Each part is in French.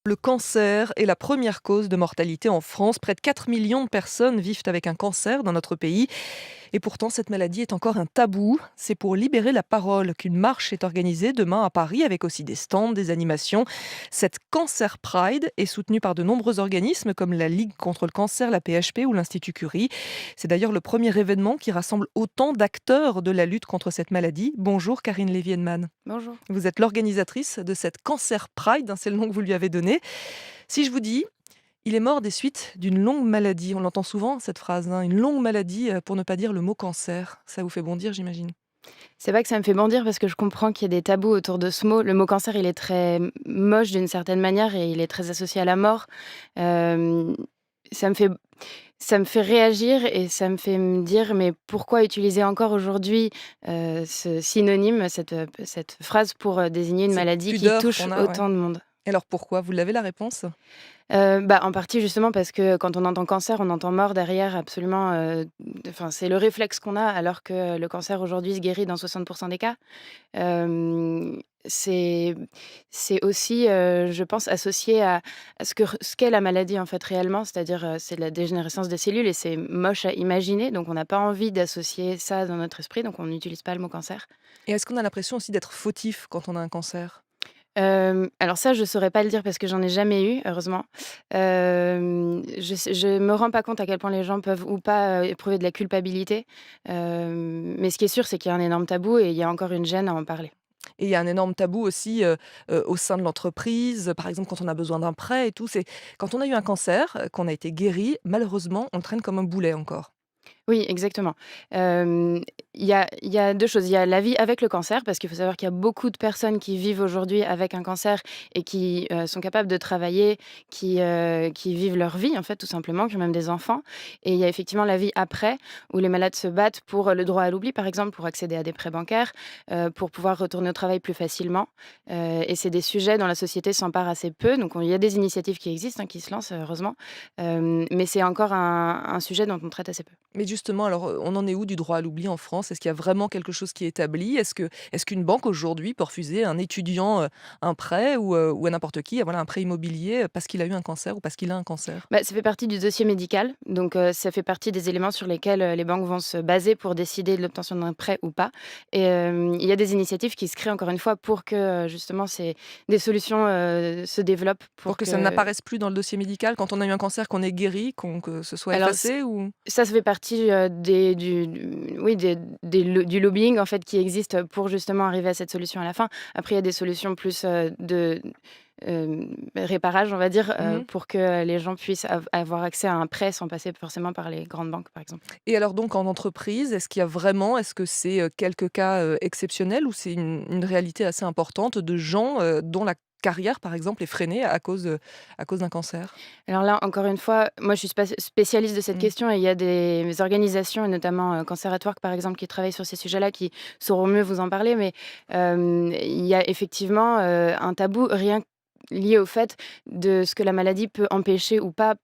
Le cancer est la première cause de mortalité en France. Près de 4 millions de personnes vivent avec un cancer dans notre pays. Et pourtant, cette maladie est encore un tabou. C'est pour libérer la parole qu'une marche est organisée demain à Paris avec aussi des stands, des animations. Cette Cancer Pride est soutenue par de nombreux organismes comme la Ligue contre le cancer, la PHP ou l'Institut Curie. C'est d'ailleurs le premier événement qui rassemble autant d'acteurs de la lutte contre cette maladie. Bonjour Karine Lévy-Henman. Bonjour. Vous êtes l'organisatrice de cette Cancer Pride, c'est le nom que vous lui avez donné. Si je vous dis, il est mort des suites d'une longue maladie, on l'entend souvent cette phrase, hein, une longue maladie pour ne pas dire le mot cancer. Ça vous fait bondir, j'imagine. C'est vrai que ça me fait bondir parce que je comprends qu'il y a des tabous autour de ce mot. Le mot cancer, il est très moche d'une certaine manière et il est très associé à la mort. Hem, ça me fait ça me fait réagir et ça me fait me dire: «Mais pourquoi utiliser encore aujourd'hui, ce synonyme, cette phrase pour, désigner une Cette maladie qui pudeur touche qu'on a, ouais. autant de monde?» Et alors pourquoi? Vous l'avez la réponse? En partie justement parce que quand on entend cancer, on entend mort derrière absolument, enfin, c'est le réflexe qu'on a alors que le cancer aujourd'hui se guérit dans 60 des cas. Hem, c'est c'est aussi, je pense associé à ce qu'est la maladie en fait réellement, c'est-à-dire, c'est de la dégénérescence des cellules et c'est moche à imaginer, donc on n'a pas envie d'associer ça dans notre esprit, donc on n'utilise pas le mot cancer. Et est-ce qu'on a l'impression aussi d'être fautif quand on a un cancer? Alors ça, je saurais pas le dire parce que j'en ai jamais eu, heureusement. Je me rends pas compte à quel point les gens peuvent ou pas, éprouver de la culpabilité. Mais ce qui est sûr, c'est qu'il y a un énorme tabou et il y a encore une gêne à en parler. Et il y a un énorme tabou aussi au sein de l'entreprise, par exemple quand on a besoin d'un prêt et tout. C'est quand on a eu un cancer, qu'on a été guéri, malheureusement, on le traîne comme un boulet encore. Oui, exactement. Hem, il y a 2 choses. Il y a la vie avec le cancer, parce qu'il faut savoir qu'il y a beaucoup de personnes qui vivent aujourd'hui avec un cancer et qui, sont capables de travailler, qui vivent leur vie, en fait, tout simplement, qui ont même des enfants. Et il y a effectivement la vie après, où les malades se battent pour, le droit à l'oubli, par exemple, pour accéder à des prêts bancaires, pour pouvoir retourner au travail plus facilement. Et c'est des sujets dont la société s'empare assez peu. Donc il y a des initiatives qui existent, hein, qui se lancent, heureusement. Mais c'est encore un sujet dont on traite assez peu. Mais justement, alors, on en est où du droit à l'oubli en France? Est-ce qu'il y a vraiment quelque chose qui est établi? Est-ce qu'une banque aujourd'hui peut refuser à un étudiant, un prêt ou à n'importe qui, voilà, un prêt immobilier, parce qu'il a eu un cancer ou parce qu'il a un cancer? Bah, ça fait partie du dossier médical, donc ça fait partie des éléments sur lesquels, les banques vont se baser pour décider de l'obtention d'un prêt ou pas. Et il y a des initiatives qui se créent encore une fois pour que, justement c'est des solutions, se développent Pour pour que ça que n'apparaisse plus dans le dossier médical quand on a eu un cancer, qu'on est guéri, que ce soit alors effacé ou? ça fait partie, des du oui, du lobbying, en fait, qui existe pour justement arriver à cette solution à la fin. Après, il y a des solutions plus, réparage, on va dire, Mmh. pour que les gens puissent avoir accès à un prêt sans passer forcément par les grandes banques, par exemple. Et alors donc en entreprise, est-ce que c'est, quelques cas, exceptionnels ou c'est une réalité assez importante de gens, dont la carrière, par exemple, est freinée à cause d'un cancer? Alors là, encore une fois, moi, je suis pas spécialiste de cette Mmh. question et il y a des organisations et notamment, Cancer at Work, par exemple, qui travaillent sur ces sujets-là, qui sauront mieux vous en parler. Mais, il y a effectivement, un tabou rien que lié au fait de ce que la maladie peut empêcher ou pas,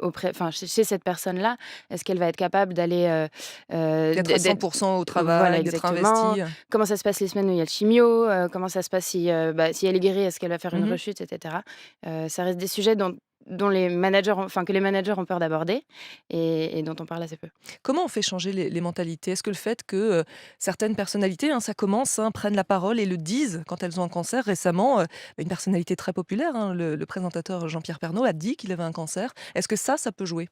auprès enfin, chez cette personne-là. Est-ce qu'elle va être capable d'aller, D'être à 100 d'être au voilà, travail, d'être exactement. investi. Comment ça se passe les semaines où il y a le chimio? Comment ça se passe si, si elle est guérie, est-ce qu'elle va faire une Mmh. rechute et cetera? Ça reste des sujets dont les managers ont enfin, que les managers ont peur d'aborder et dont on parle assez peu. Comment on fait changer les mentalités? Est-ce que le fait que, certaines personnalités, hein, ça commence, hein, prennent la parole et le disent quand elles ont un cancer? Récemment, une personnalité très populaire, hein, le présentateur Jean-Pierre Pernaut a dit qu'il avait un cancer. Est-ce que ça peut jouer?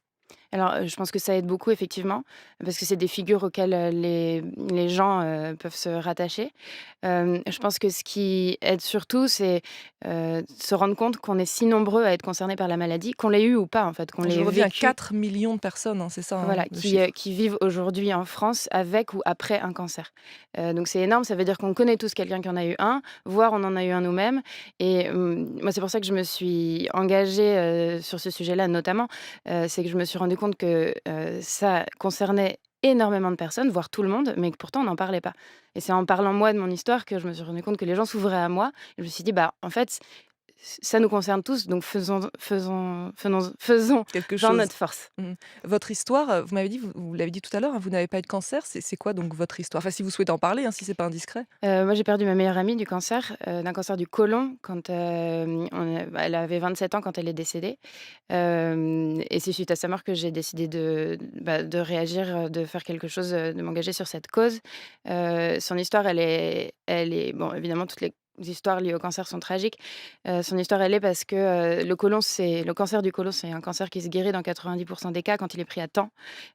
Alors, je pense que ça aide beaucoup effectivement, parce que c'est des figures auxquelles, les gens, peuvent se rattacher. Je pense que ce qui aide surtout, c'est, se rendre compte qu'on est si nombreux à être concernés par la maladie, qu'on l'ait eu ou pas en fait, qu'on Je l'ait reviens à vécu. 4 millions de personnes, hein, c'est ça, hein, Voilà, le chiffre? qui vivent aujourd'hui en France avec ou après un cancer. Donc c'est énorme, ça veut dire qu'on connaît tous quelqu'un qui en a eu un, voire on en a eu un nous-mêmes. Et moi, c'est pour ça que je me suis engagée, sur ce sujet-là notamment. C'est que je me suis rendu compte que, ça concernait énormément de personnes, voire tout le monde, mais que pourtant on n'en parlait pas. Et c'est en parlant moi de mon histoire que je me suis rendu compte que les gens s'ouvraient à moi et je me suis dit: «Bah, en fait, ça nous concerne tous, donc faisons Quelque genre chose. notre force. Mmh. Votre histoire, vous m'avez dit, vous l'avez dit tout à l'heure, hein, vous n'avez pas eu de cancer. C'est quoi donc votre histoire? Enfin, si vous souhaitez en parler, hein, si c'est pas indiscret. Moi, j'ai perdu ma meilleure amie du cancer, d'un cancer du côlon quand, elle avait 27 ans quand elle est décédée. Et c'est suite à sa mort que j'ai décidé de réagir, de faire quelque chose, de m'engager sur cette cause. Son histoire, elle est bon, évidemment, toutes les histoires liées au cancer sont tragiques. Son histoire, elle est parce que, le cancer du côlon, c'est un cancer qui se guérit dans 90 des cas quand il est pris à temps.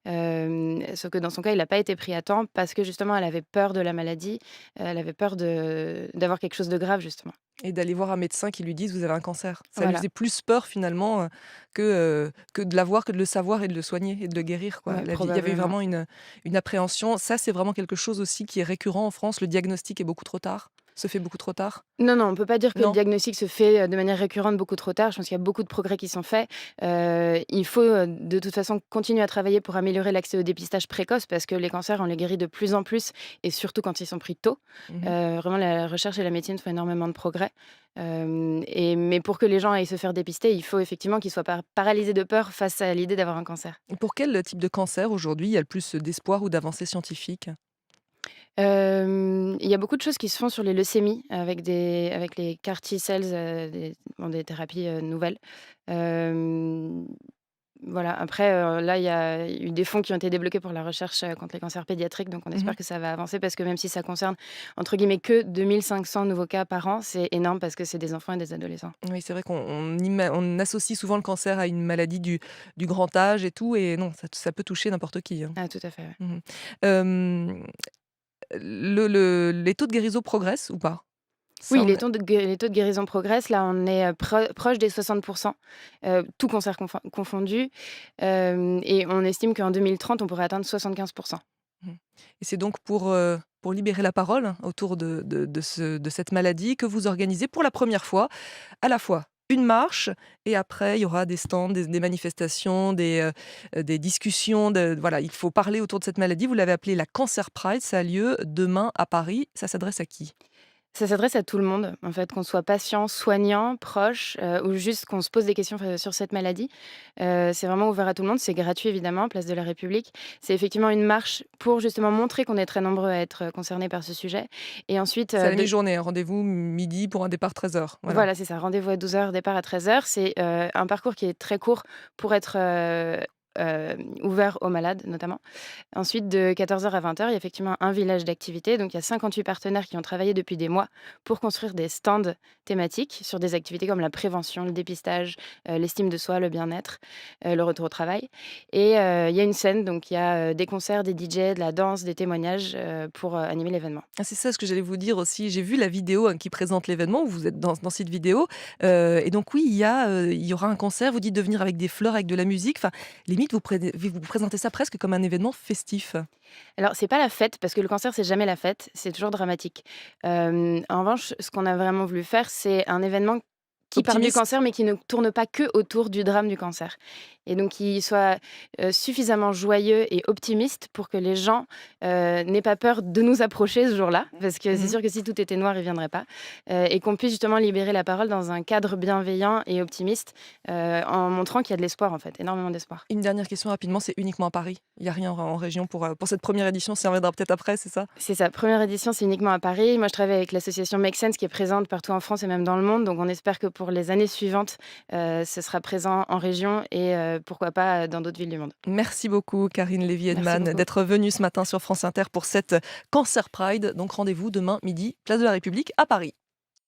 Sauf que dans son cas, il n'a pas été pris à temps parce que justement, elle avait peur de la maladie, elle avait peur d'avoir quelque chose de grave, justement. Et d'aller voir un médecin qui lui dise: «Vous avez un cancer». Ça lui Voilà, faisait plus peur finalement, que de l'avoir, que de le savoir et de le soigner et de le guérir, quoi. ouais, Il y avait probablement. vraiment une appréhension. Ça, c'est vraiment quelque chose aussi qui est récurrent en France. Le diagnostic est beaucoup trop tard, se fait beaucoup trop tard? Non, non, on peut pas dire que le Non? diagnostic se fait, de manière récurrente beaucoup trop tard. Je pense qu'il y a beaucoup de progrès qui sont faits. Il faut, de toute façon continuer à travailler pour améliorer l'accès au dépistage précoce parce que les cancers, on les guérit de plus en plus et surtout quand ils sont pris tôt. Mmh. Vraiment la recherche et la médecine font énormément de progrès. Mais pour que les gens aillent se faire dépister, il faut effectivement qu'ils soient pas paralysés de peur face à l'idée d'avoir un cancer. Pour quel type de cancer aujourd'hui il y a le plus d'espoir ou d'avancées scientifiques? Il y a beaucoup de choses qui se font sur les leucémies avec les CAR T-cells, des thérapies, nouvelles. Hem, voilà, après, là, il y a eu des fonds qui ont été débloqués pour la recherche, contre les cancers pédiatriques, donc on Mmh. espère que ça va avancer parce que même si ça concerne, entre guillemets, «que» 2 500 nouveaux cas par an, c'est énorme parce que c'est des enfants et des adolescents. Oui, c'est vrai qu'on associe souvent le cancer à une maladie du grand âge et tout, et non, ça peut toucher n'importe qui, hein. Ah, tout à fait, ouais. Mmh. Hem, les taux de guérison progressent ou pas? Ça, Oui, on a les taux de guérison progressent. Là, on est, proche des 60 tout cancer confondu, et on estime qu'en 2030, on pourrait atteindre 75. mmh et c'est donc pour libérer la parole, hein, autour de cette maladie que vous organisez pour la première fois, à la fois une marche et après il y aura des stands, des manifestations, des discussions voilà, il faut parler autour de cette maladie. Vous l'avez appelée la Cancer Pride, ça a lieu demain à Paris. Ça s'adresse à qui? Ça s'adresse à tout le monde, en fait, qu'on soit patient, soignant, proche, ou juste qu'on se pose des questions sur cette maladie. C'est vraiment ouvert à tout le monde. C'est gratuit, évidemment, place de la République. C'est effectivement une marche pour justement montrer qu'on est très nombreux à être, concernés par ce sujet et ensuite, C'est à la de mi-journée, hein, rendez-vous midi pour un départ 13h. Voilà. voilà, c'est ça, rendez-vous à 12 heures, départ à 13 heures. C'est, un parcours qui est très court pour être, ouvert aux malades, notamment. Ensuite, de 14 heures à 20 heures, il y a effectivement un village d'activités. Donc, il y a 58 partenaires qui ont travaillé depuis des mois pour construire des stands thématiques sur des activités comme la prévention, le dépistage, l'estime de soi, le bien-être, le retour au travail. Et il y a une scène, donc il y a des concerts, des DJ, de la danse, des témoignages pour animer l'événement. Ah, c'est ça ce que j'allais vous dire aussi. J'ai vu la vidéo, hein, qui présente l'événement, où vous êtes dans cette vidéo, et donc oui, il y aura un concert, vous dites de venir avec des fleurs, avec de la musique, enfin, limite vous présentez ça presque comme un événement festif. Alors, c'est pas la fête, parce que le cancer, c'est jamais la fête, c'est toujours dramatique. En revanche, ce qu'on a vraiment voulu faire, c'est un événement qui parle du Optimiste? cancer, mais qui ne tourne pas que autour du drame du cancer. Et donc qui soit, suffisamment joyeux et optimiste pour que les gens, n'aient pas peur de nous approcher ce jour-là. Parce que c'est Mmh. sûr que si tout était noir, ils ne viendraient pas. Et qu'on puisse justement libérer la parole dans un cadre bienveillant et optimiste, en montrant qu'il y a de l'espoir en fait, énormément d'espoir. Une dernière question rapidement, c'est uniquement à Paris? Il y a rien en région pour cette première édition, ça reviendra peut-être après, c'est ça? C'est sa première édition, c'est uniquement à Paris. Moi, je travaille avec l'association Make Sense qui est présente partout en France et même dans le monde. Donc, on espère que pour les années suivantes, ce sera présent en région et pourquoi pas dans d'autres villes du monde. Merci beaucoup Karine Merci Lévy-Edman beaucoup. d'être venue ce matin sur France Inter pour cette Cancer Pride. Donc rendez-vous demain midi, place de la République à Paris.